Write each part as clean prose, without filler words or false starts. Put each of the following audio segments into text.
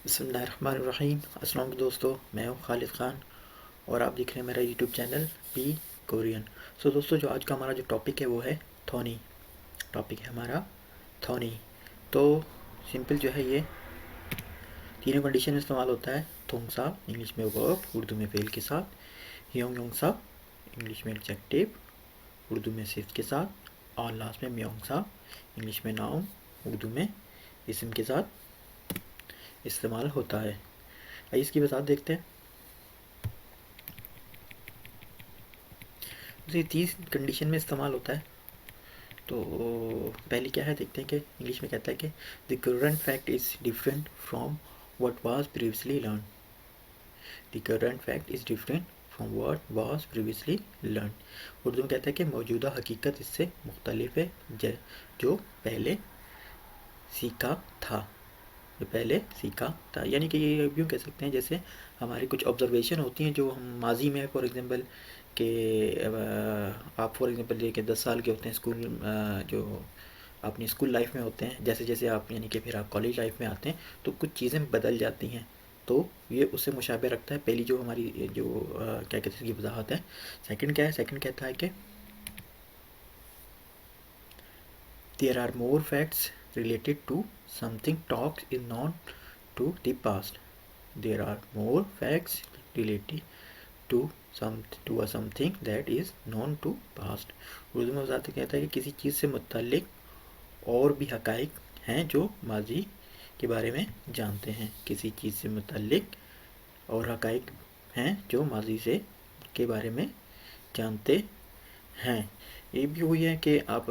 बिस्मिल्लाहिर्रहमानिर्रहीम। अस्सलाम वालेकुम दोस्तों, मैं हूँ खालिद ख़ान और आप देख रहे हैं मेरा यूट्यूब चैनल बी कोरियन। सो दोस्तों, जो आज का हमारा जो टॉपिक है वो है थोनी। टॉपिक है हमारा थोनी। तो सिंपल जो है ये तीनों कंडीशन में इस्तेमाल होता है। थोंगसा इंग्लिश में वर्ब, उर्दू में फेल के साथ। ह्योंग योंगसा इंग्लिश में एडजेक्टिव, उर्दू में सिर्फ के साथ। और लास्ट में म्योंगसा इंग्लिश में नाउन, उर्दू में इसम के साथ इस्तेमाल होता है। आइए इसकी वजाहत देखते हैं। तो ये 30 कंडीशन में इस्तेमाल होता है। तो पहले क्या है देखते हैं कि इंग्लिश में कहता है कि the current fact is different from what was previously learn. The current fact is different from what was previously learn. Urdu में कहता है कि मौजूदा हकीकत इससे मुख्तलिफ है जो पहले सीखा था। जो पहले सीखा था यानी कि ये यूँ कह सकते हैं जैसे हमारी कुछ ऑब्जर्वेशन होती हैं जो हम माजी में फॉर एग्ज़ाम्पल कि आप फॉर एग्ज़ाम्पल ये कि 10 साल के होते हैं स्कूल, जो अपनी स्कूल लाइफ में होते हैं, जैसे जैसे आप यानी कि फिर आप कॉलेज लाइफ में आते हैं तो कुछ चीज़ें बदल जाती हैं। तो ये उससे मुशाबे रखता है। पहली जो हमारी जो क्या कहते हैं इसकी वजाहत है। सेकंड क्या है, सेकंड कहता है कि there are more facts related to something talks is known to the past. There are more facts related to a something that is known to past। Urdu में वजाहत कहता है कि किसी चीज़ से मुतल्लिक और भी हकाइक हैं जो माजी के बारे में जानते हैं। किसी चीज़ से मुतल्लिक और हकाइक हैं जो माजी से के बारे में जानते हैं। ये भी हुई है कि आप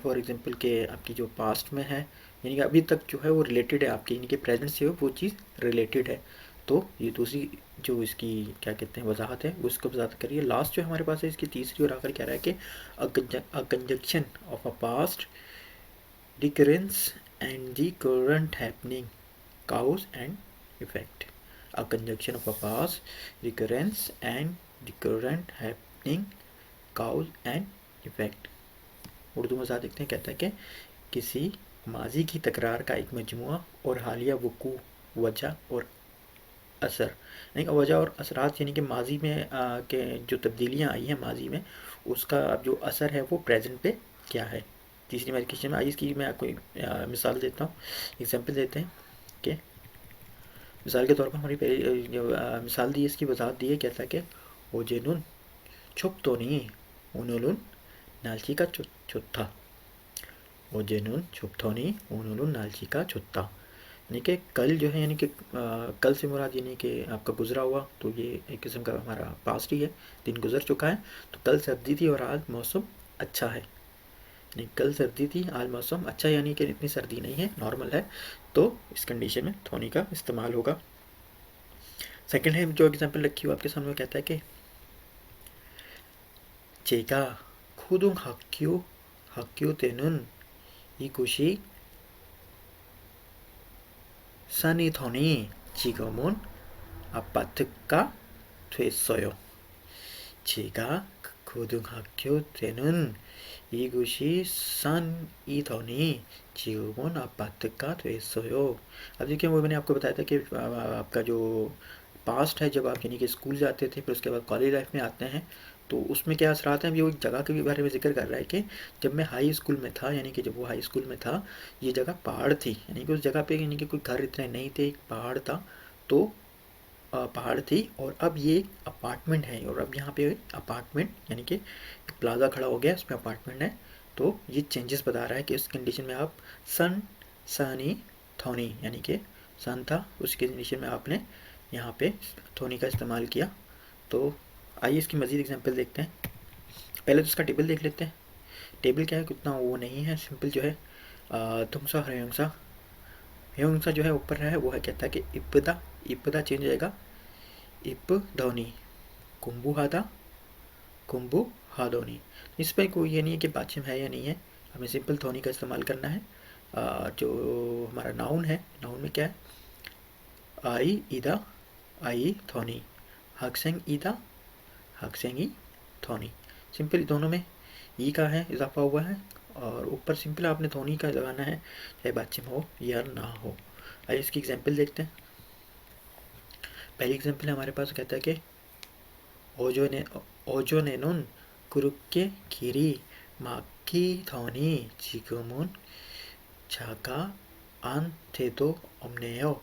फॉर एग्ज़ाम्पल के आपकी जो पास्ट में है यानी कि अभी तक जो है वो रिलेटेड है आपकी, यानी कि प्रेजेंट से वो चीज़ रिलेटेड है। तो ये दूसरी जो इसकी क्या कहते हैं वजाहत है उसको वजाहत करिए। लास्ट जो हमारे पास है इसकी तीसरी और आखिर कह रहा है कि a conjunction of a past recurrence and the current happening cause and effect. A conjunction of a past recurrence and the current happening cause and effect. Urdu में ज़्यादा देखते हैं, कहता है कि किसी माजी की तकरार का एक मजमुआ और हालिया वकू, वजह और असर। यानी कि वजह और असरात यानी कि माजी में के जो तब्दीलियाँ आई हैं माजी में उसका अब जो असर है वो प्रेजेंट पे क्या है। तीसरी हमारी क्वेश्चन में आई, इसकी मैं आपको एक मिसाल देता हूँ, एग्जांपल देते हैं कि मिसाल के तौर पर हमारी पहली जो मिसाल दी है इसकी वजाहत दी है। कहता है कि ओ जेनुन छुप तो नहीं उनुलुन नालची का चुत्था। ओ जेनुन छुप तो नहीं उनुलुन नालची का चुत्था। यानी कि कल जो है यानी कि कल से मुराद यानी कि आपका गुजरा हुआ, तो ये एक किस्म का हमारा पास्ट ही है, दिन गुजर चुका है। तो कल सर्दी थी और आज मौसम अच्छा है। नहीं, कल सर्दी थी आज मौसम अच्छा, यानी कि इतनी सर्दी नहीं है, नॉर्मल है। तो इस कंडीशन में थोनी का इस्तेमाल होगा। सेकंड है जो एग्जांपल रखी हुई आपके सामने, कहता है कि 제가 학교 때는 이곳이 산이더니 지금은 아파트가 됐어요. 제가 고등학교 때는 이곳이 산이더니 지금은 아पार्टका 됐어요। अब देखिए वो मैंने आपको बताया था कि आपका जो पास्ट है, जब आप यानी कि स्कूल जाते थे फिर उसके बाद कॉलेज लाइफ में आते हैं तो उसमें क्या असरात हैं। अभी वो एक जगह के बारे में जिक्र कर रहा है कि जब मैं हाई स्कूल में था, यानी कि जब वो हाई स्कूल में था, ये जगह पहाड़ थी, यानी कि उस जगह पे यानी कि कोई घर इतने नहीं थे, एक पहाड़ था। तो पहाड़ थी और अब ये अपार्टमेंट है और अब यहाँ पे अपार्टमेंट यानी कि एक प्लाजा खड़ा हो गया, उसमें अपार्टमेंट है। तो ये चेंजेस बता रहा है कि उस कंडीशन में आप सन सनी थोनी यानी कि सन था, उसकी कंडीशन में आपने यहाँ पे थोनी का इस्तेमाल किया। तो आइए इसकी मज़ीद एग्जांपल देखते हैं। पहले तो इसका टेबल देख लेते हैं। टेबल क्या है, कितना वो नहीं है, सिंपल जो है तुमसा हरियंसा। हरियंसा जो है ऊपर है वो है, कहता है कि इब्दा इब्दा चेंज हो जाएगा इप धोनी कुंभू हादा कुंभू हादोनी। इस पर कोई ये नहीं है कि पाचम है या नहीं है, हमें सिंपल धोनी का इस्तेमाल करना है। जो हमारा नाउन है, नाउन में क्या है, आई ईदा आई थोनी, हकसेंग ईदा हकसेंगी थोनी। सिंपल दोनों में ई का है इजाफा हुआ है और ऊपर सिंपल आपने थोनी का लगाना है, चाहे बाचिम हो या ना हो। आइए इसकी एग्जांपल देखते हैं। पहली एग्जाम्पल हमारे पास कहता है कि 오전에는 그렇게 길이 막히더니 지금은 차가 한 대도 없네요.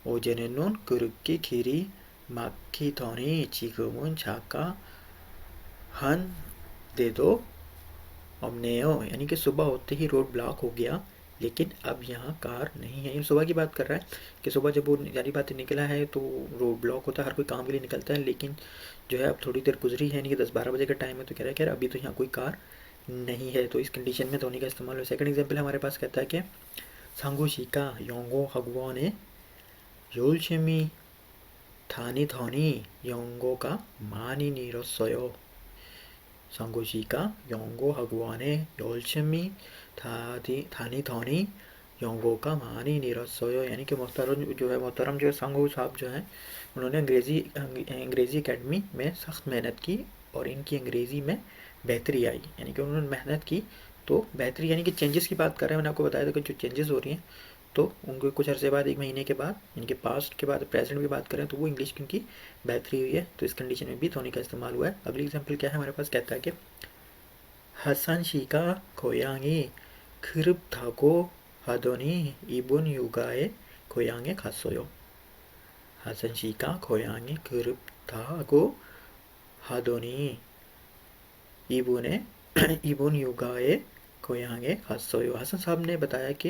오전에는 그렇게 길이 막히더니 지금은 차가 한 대도 없네요. यानी कि सुबह होते ही रोड ब्लॉक हो गया, लेकिन अब यहाँ कार नहीं है। ये सुबह की बात कर रहा है कि सुबह जब वो जारी बातें निकला है तो रोड ब्लॉक होता है, हर कोई काम के लिए निकलता है, लेकिन जो है अब थोड़ी देर गुजरी है, यानी कि 10-12 बजे का टाइम है, तो कह रहा है कि अभी तो यहाँ कोई कार नहीं है। तो इस कंडीशन में धोनी का इस्तेमाल हो। सेकंड एग्जांपल हमारे पास कहता है कि 상구 씨가 영어 학원에 열심히 다니더니 영어가 많이 늘었어요. 상구 씨가 영어 학원에 열심히 다니더니 영어가 많이 늘었어요। यानी कि मोहतरम जो है सांगू साहब जो हैं, उन्होंने अंग्रेज़ी एकेडमी में सख्त मेहनत की और इनकी अंग्रेज़ी में बेहतरी आई। यानी कि उन्होंने मेहनत की तो बेहतरी, यानी कि चेंजेस की बात कर रहे हैं। मैंने आपको बताया था कि जो चेंजेस हो रही हैं तो उनको कुछ अर्से बाद, 1 महीने के बाद, इनके पास्ट के बाद प्रेजेंट की बात करें तो वो इंग्लिश की उनकी बेहतरी हुई है। तो इस कंडीशन में भी धोनी का इस्तेमाल हुआ है। अगली एग्जाम्पल क्या है हमारे पास, कहता है कि हसन 씨가 고향이 그립다고 하더니 이번 휴가에 고향에 갔어요. हसन 씨가 고향이 그립다고 하더니 이번 휴가에 गोयांगे खासोयो। हसन साहब ने बताया कि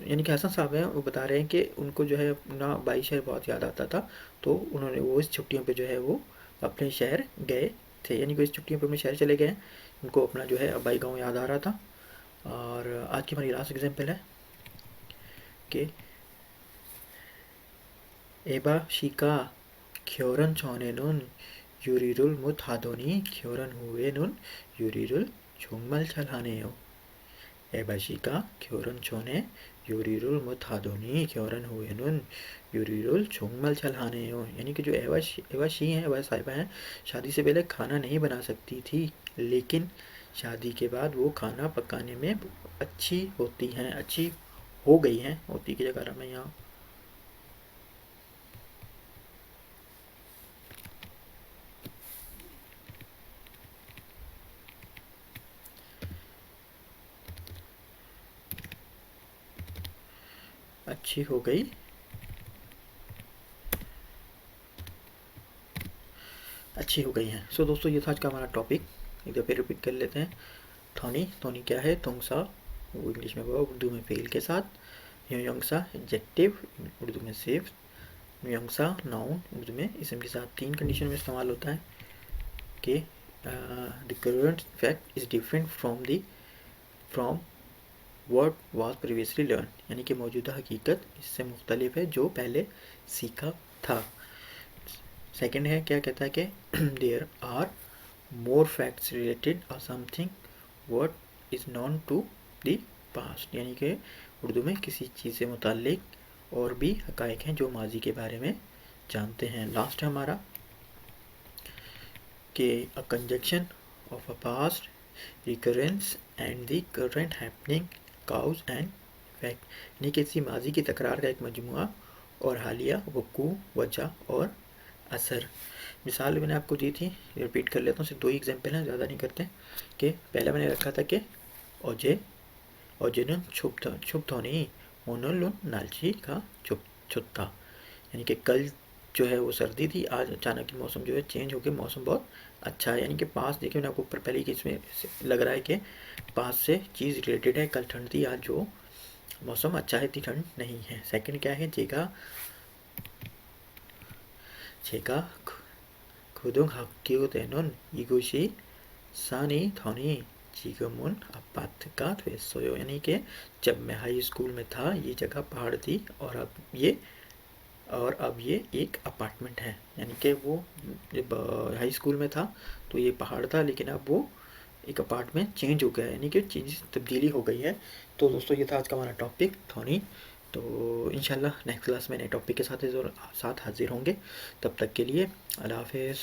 यानी कि हसन साहब हैं, वो बता रहे हैं कि उनको जो है अपना बाई शहर बहुत याद आता था, तो उन्होंने वो इस छुट्टियों पे जो है वो अपने शहर गए थे। यानी कि इस छुट्टियों पे अपने शहर चले गए, उनको अपना जो है अबाई गाँव याद आ रहा था। और आज की हमारी लास्ट एग्जाम्पल है कि एबा शिका 결혼 전에는 요리를 못하더니 결혼 후에는 요리를 정말 잘하네요. 에바 씨가 결혼 전에 요리를 못하더니 결혼 후에는 요리를 정말 잘하네요। यानी कि जो एवा शी हैं, एवा साहिबा हैं, शादी से पहले खाना नहीं बना सकती थी, लेकिन शादी के बाद वो खाना पकाने में अच्छी होती हैं, अच्छी हो गई हैं। होती की जगह मैं यहाँ अच्छी हो गई, अच्छी हो गई हैं। सो दोस्तों, ये था आज का हमारा टॉपिक। एक दफ़े रिपीट कर लेते हैं। थोनी क्या है? तोंगसा, वो इंग्लिश में हुआ, उर्दू में फेल के साथ। योंगसा एडजेक्टिव, उर्दू में सिर्फ। योंगसा नाउन, उर्दू में इसम के साथ। 3 कंडीशन में इस्तेमाल होता है कि the current fact is different from what was previously learn, यानी कि मौजूदा हकीकत इससे मुख्तलिफ है जो पहले सीखा था। सेकंड है, क्या कहता है कि there are more facts related और something what is known to the past, यानी कि उर्दू में किसी चीज़ से मुताल्लिक और भी हकायक हैं जो माजी के बारे में जानते हैं। लास्ट है हमारा कि a conjunction of a past recurrence and the current happening cause and fact, यानी कि किसी माजी की तकरार का एक मजमुआ और हालिया वकू, वजह और असर। मिसाल मैंने आपको दी थी, रिपीट कर लेता हूँ, सिर्फ 2 ही एग्जाम्पल हैं, ज़्यादा नहीं करते। कि पहला मैंने रखा था कि 어제는 춥더니 오늘은 날씨가 춥다, यानी कि कल जो है वो सर्दी थी, आज अचानक ही मौसम जो है चेंज होकर मौसम बहुत अच्छा है। यानी कि पास देखिए, मैंने आपको ऊपर पहले कि इसमें लग रहा है कि पास से चीज़ रिलेटेड है। कल ठंड थी, आज जो मौसम अच्छा है, इतनी ठंड नहीं है। सेकंड क्या है? 제가 고등학교 때는 이곳이 산이 더니 지금은 아파트가 됐어요, यानी कि जब मैं हाई स्कूल में था ये जगह पहाड़ थी और अब ये एक अपार्टमेंट है। यानी कि वो जब हाई स्कूल में था तो ये पहाड़ था, लेकिन अब वो एक अपार्टमेंट चेंज हो गया है, यानी कि चेंज तब्दीली हो गई है। तो दोस्तों, ये था आज का हमारा टॉपिक थोनी। तो इंशाल्लाह नेक्स्ट क्लास में नए टॉपिक के साथ हाजिर होंगे। तब तक के लिए अल्लाह हाफिज़।